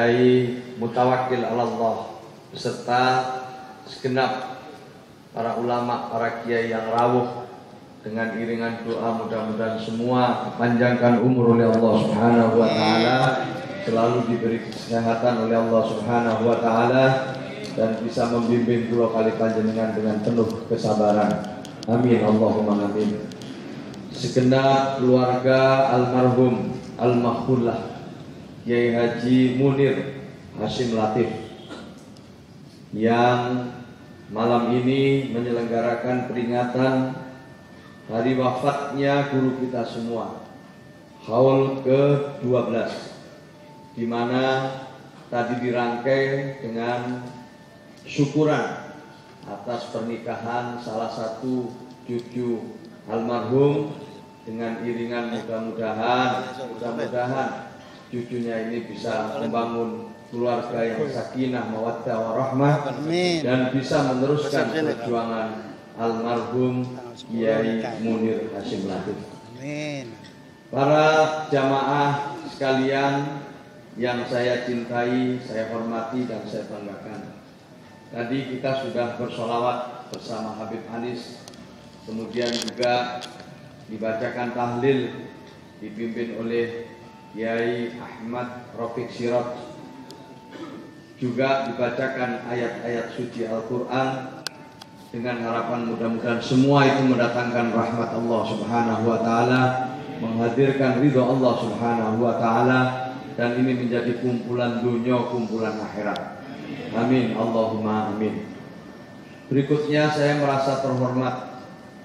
Kiai Mutawakkil Allah beserta segenap para ulama, para kiai yang rawuh, dengan iringan doa mudah-mudahan semua dipanjangkan umur oleh Allah Subhanahu wa taala, selalu diberi kesehatan oleh Allah Subhanahu wa taala, dan bisa membimbing kula kali panjenengan dengan penuh kesabaran. Amin Allahumma amin. Segenap keluarga almarhum al-makhullah Kiai Haji Munir Hasyim Latif yang malam ini menyelenggarakan peringatan hari wafatnya guru kita semua, haul ke-12, di mana tadi dirangkai dengan syukuran atas pernikahan salah satu cucu almarhum, dengan iringan mudah-mudahan cucunya ini bisa membangun keluarga yang sakinah, mawaddah, warahmah, dan bisa meneruskan perjuangan almarhum Kiai Munir Hasyim Latif. Para jamaah sekalian yang saya cintai, saya hormati, dan saya banggakan, tadi kita sudah bersolawat bersama Habib Anis, kemudian juga dibacakan tahlil dipimpin oleh Kiai Ahmad Rafiq Sirot, juga dibacakan ayat-ayat suci Al-Quran, dengan harapan mudah-mudahan semua itu mendatangkan rahmat Allah Subhanahu wa taala, menghadirkan ridho Allah Subhanahu wa taala, dan ini menjadi kumpulan dunia, kumpulan akhirat. Amin Allahumma amin. Berikutnya saya merasa terhormat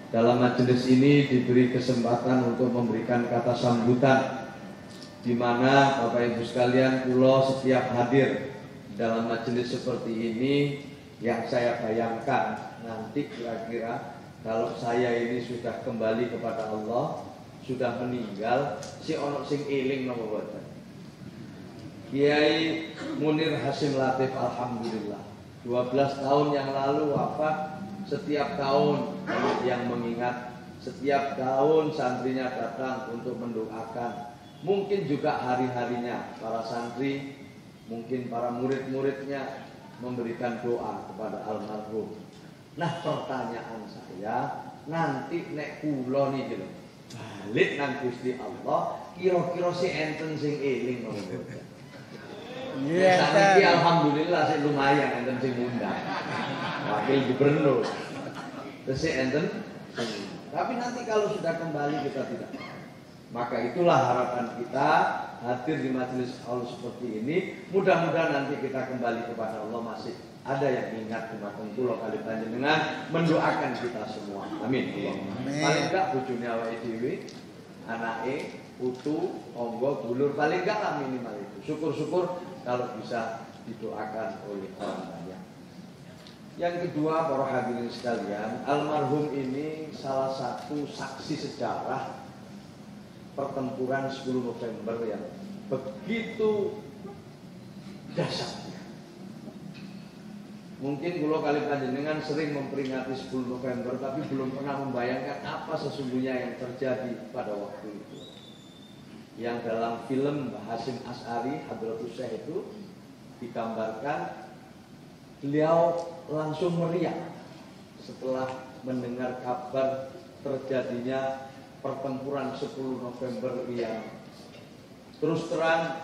dalam majelis ini diberi kesempatan untuk memberikan kata sambutan, di mana Bapak Ibu sekalian, kula setiap hadir dalam majelis seperti ini, yang saya bayangkan nanti kira-kira kalau saya ini sudah kembali kepada Allah, sudah meninggal, si ono sing eling napa boten. Kiai Munir Hasyim Latif alhamdulillah 12 tahun yang lalu wafat. Setiap tahun banyak yang mengingat, setiap tahun santrinya datang untuk mendoakan. Mungkin juga hari-harinya para santri, mungkin para murid-muridnya memberikan doa kepada almarhum. Nah, pertanyaan saya, nanti nek kula niki lho balik nang Gusti Allah, kira-kira si enten sing eling ngono. Ya, saniki alhamdulillah sih lumayan enten sing ngundang. Wakil gubernur. Terus si enten. Tapi nanti kalau sudah kembali kita tidak. Maka itulah harapan kita hadir di majelis Allah seperti ini. Mudah-mudahan nanti kita kembali kepada Allah, masih ada yang ingat dumateng kula kali panjenengan, mendoakan kita semua. Amin. Paling enggak bojone awake dhewe, anake, putu, tangga, dulur, paling enggak lah minimal itu. Syukur-syukur kalau bisa didoakan oleh orang banyak. Yang kedua, para hadirin sekalian, almarhum ini salah satu saksi sejarah pertempuran 10 November yang begitu dahsyatnya. Mungkin kula kali panjenengan sering memperingati 10 November, tapi belum pernah membayangkan apa sesungguhnya yang terjadi pada waktu itu. Yang dalam film Hasyim Asy'ari Hadratus Syekh itu digambarkan beliau langsung meriang setelah mendengar kabar terjadinya pertempuran 10 November yang terus terang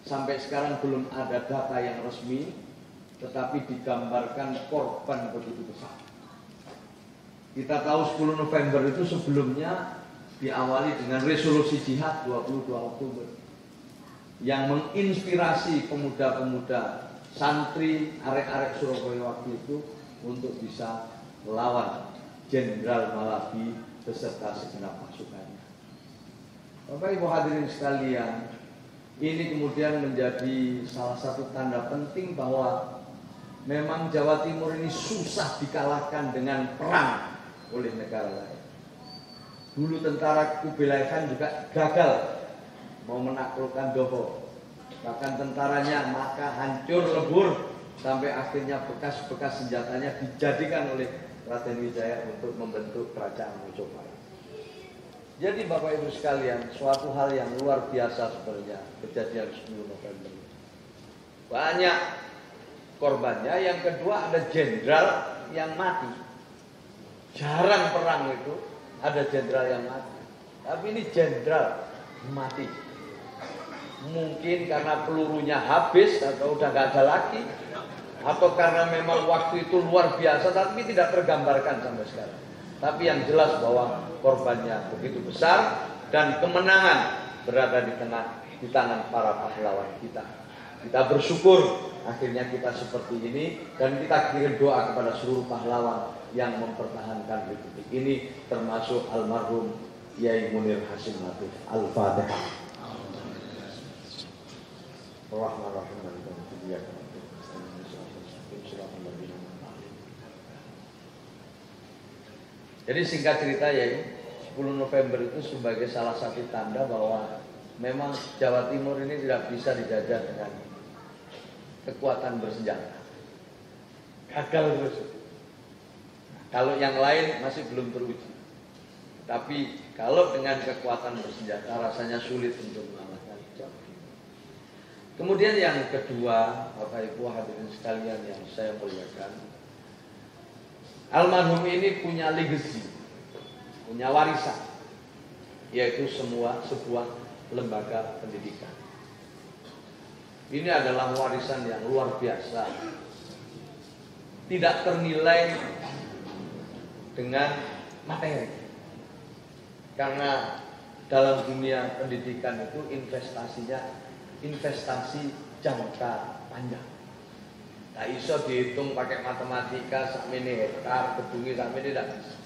sampai sekarang belum ada data yang resmi, tetapi digambarkan korban begitu besar. Kita tahu 10 November itu sebelumnya diawali dengan resolusi jihad 22 Oktober yang menginspirasi pemuda-pemuda santri arek-arek Surabaya waktu itu untuk bisa melawan Jenderal Malabi beserta segenap pasukannya. Bapak Ibu hadirin sekalian, ini kemudian menjadi salah satu tanda penting bahwa memang Jawa Timur ini susah dikalahkan dengan perang oleh negara lain. Dulu tentara Kubilai Khan juga gagal mau menaklukkan Doho. Bahkan tentaranya maka hancur lebur sampai akhirnya bekas-bekas senjatanya dijadikan oleh Raden Wijaya untuk membentuk kerajaan Mojopahit. Jadi Bapak Ibu sekalian, suatu hal yang luar biasa sebenarnya kejadian 10 November. Banyak korbannya. Yang kedua, ada jenderal yang mati. Jarang perang itu ada jenderal yang mati. Tapi ini jenderal mati. Mungkin karena pelurunya habis atau udah gak ada lagi, atau karena memang waktu itu luar biasa tapi tidak tergambarkan sampai sekarang. Tapi yang jelas bahwa korbannya begitu besar dan kemenangan berada di tangan para pahlawan kita. Kita bersyukur akhirnya kita seperti ini, dan kita kirim doa kepada seluruh pahlawan yang mempertahankan republik ini, termasuk almarhum Yai Munir Hasim Latif. Al-Fatihah. Jadi singkat cerita ya, 10 November itu sebagai salah satu tanda bahwa memang Jawa Timur ini tidak bisa dijajah dengan kekuatan bersenjata. Gagal terus. Kalau yang lain masih belum teruji. Tapi kalau dengan kekuatan bersenjata rasanya sulit untuk mengalahkan Jawa Timur. Kemudian yang kedua, Bapak Ibu hadirin sekalian yang saya muliakan, almarhum ini punya legacy, punya warisan, yaitu sebuah lembaga pendidikan. Ini adalah warisan yang luar biasa, tidak ternilai dengan materi. Karena dalam dunia pendidikan itu investasi jangka panjang. Tak iso dihitung pakai matematika sakmene hektar, gedunge sakmene tidak bisa.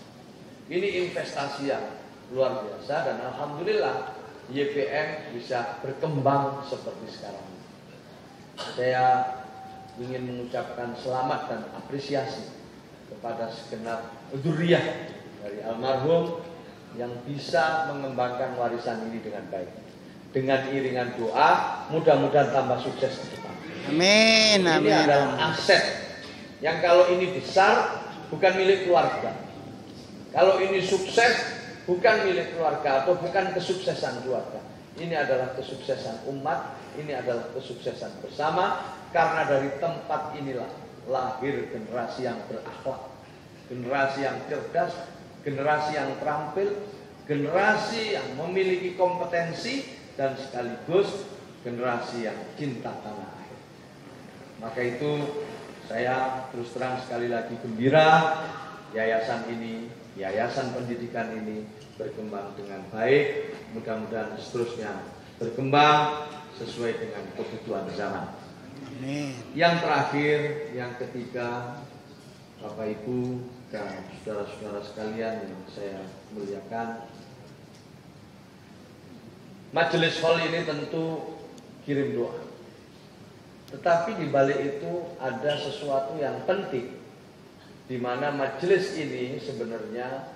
Ini investasi yang luar biasa, dan alhamdulillah YPM bisa berkembang seperti sekarang. Saya ingin mengucapkan selamat dan apresiasi kepada segenap dzurriyyah dari almarhum yang bisa mengembangkan warisan ini dengan baik. Dengan iringan doa, mudah-mudahan tambah sukses ke depan. Amin, amin. Ini adalah aset yang kalau ini besar bukan milik keluarga. Kalau ini sukses bukan milik keluarga atau bukan kesuksesan keluarga. Ini adalah kesuksesan umat, ini adalah kesuksesan bersama, karena dari tempat inilah lahir generasi yang berakhlak, generasi yang cerdas, generasi yang terampil, generasi yang memiliki kompetensi, dan sekaligus generasi yang cinta tanah air. Maka itu saya terus terang sekali lagi gembira yayasan ini, yayasan pendidikan ini berkembang dengan baik, mudah-mudahan seterusnya berkembang sesuai dengan kebutuhan zaman. Amin. Yang terakhir, yang ketiga, Bapak Ibu dan saudara-saudara sekalian yang saya muliakan, majelis hall ini tentu kirim doa. Tetapi di balik itu ada sesuatu yang penting, di mana majelis ini sebenarnya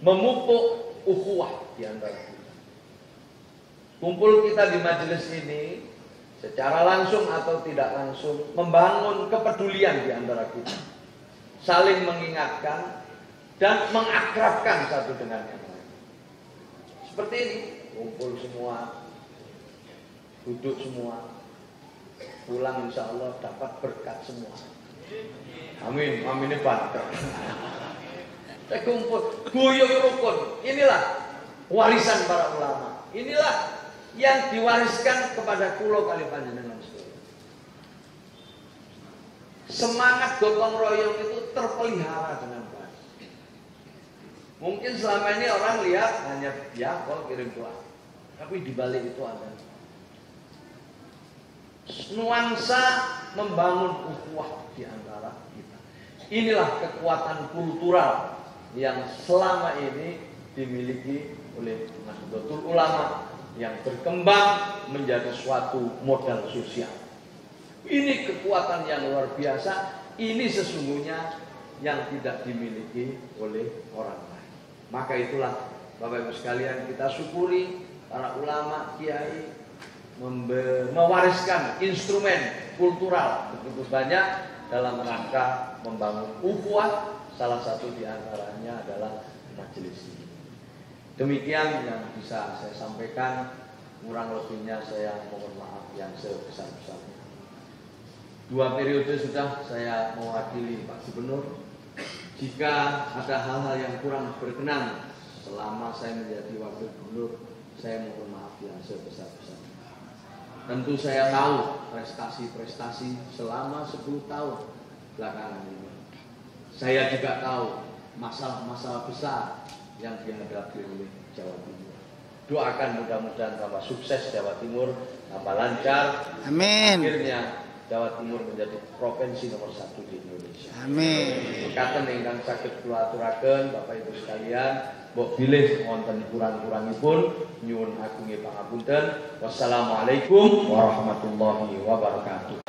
memupuk ukhuwah di antara kita. Kumpul kita di majelis ini secara langsung atau tidak langsung membangun kepedulian di antara kita, saling mengingatkan dan mengakrabkan satu dengan yang lain. Seperti ini, kumpul semua, duduk semua, pulang insya Allah dapat berkat semua. Amin, amin ini banter. Kita kumpul, guyub rukun. Inilah warisan para ulama. Inilah yang diwariskan kepada kulo kali panjenengan sekalian. Semangat gotong royong itu terpelihara dengan baik. Mungkin selama ini orang lihat hanya ya kalau kirim doa, tapi di balik itu ada nuansa membangun ukhuwah di antara kita. Inilah kekuatan kultural yang selama ini dimiliki oleh Nahdlatul Ulama, yang berkembang menjadi suatu modal sosial. Ini kekuatan yang luar biasa. Ini sesungguhnya yang tidak dimiliki oleh orang lain. Maka itulah Bapak Ibu sekalian, kita syukuri para ulama, kiai mewariskan instrumen kultural begitu banyak dalam rangka membangun ukhuwah. Salah satu di antaranya adalah majelis ini. Demikian yang bisa saya sampaikan. Kurang lebihnya saya mohon maaf yang sebesar-besarnya. 2 periode sudah saya mewakili Pak Gubernur. Jika ada hal-hal yang kurang berkenan selama saya menjadi wakil gubernur, saya mohon maaf yang sebesar-besarnya. Tentu saya tahu prestasi-prestasi selama 10 tahun belakangan ini. Saya juga tahu masalah-masalah besar yang dihadapi oleh Jawa Timur. Doakan mudah-mudahan tambah sukses Jawa Timur, tambah lancar. Amin. Akhirnya Jawa Timur menjadi provinsi nomor 1 di Indonesia. Amin. Mekaten ingkang saged kula aturaken Bapak Ibu sekalian, mbok bilih wonten kurang-kurangipun nyuwun agunge pangapunten. Wassalamualaikum warahmatullahi wabarakatuh.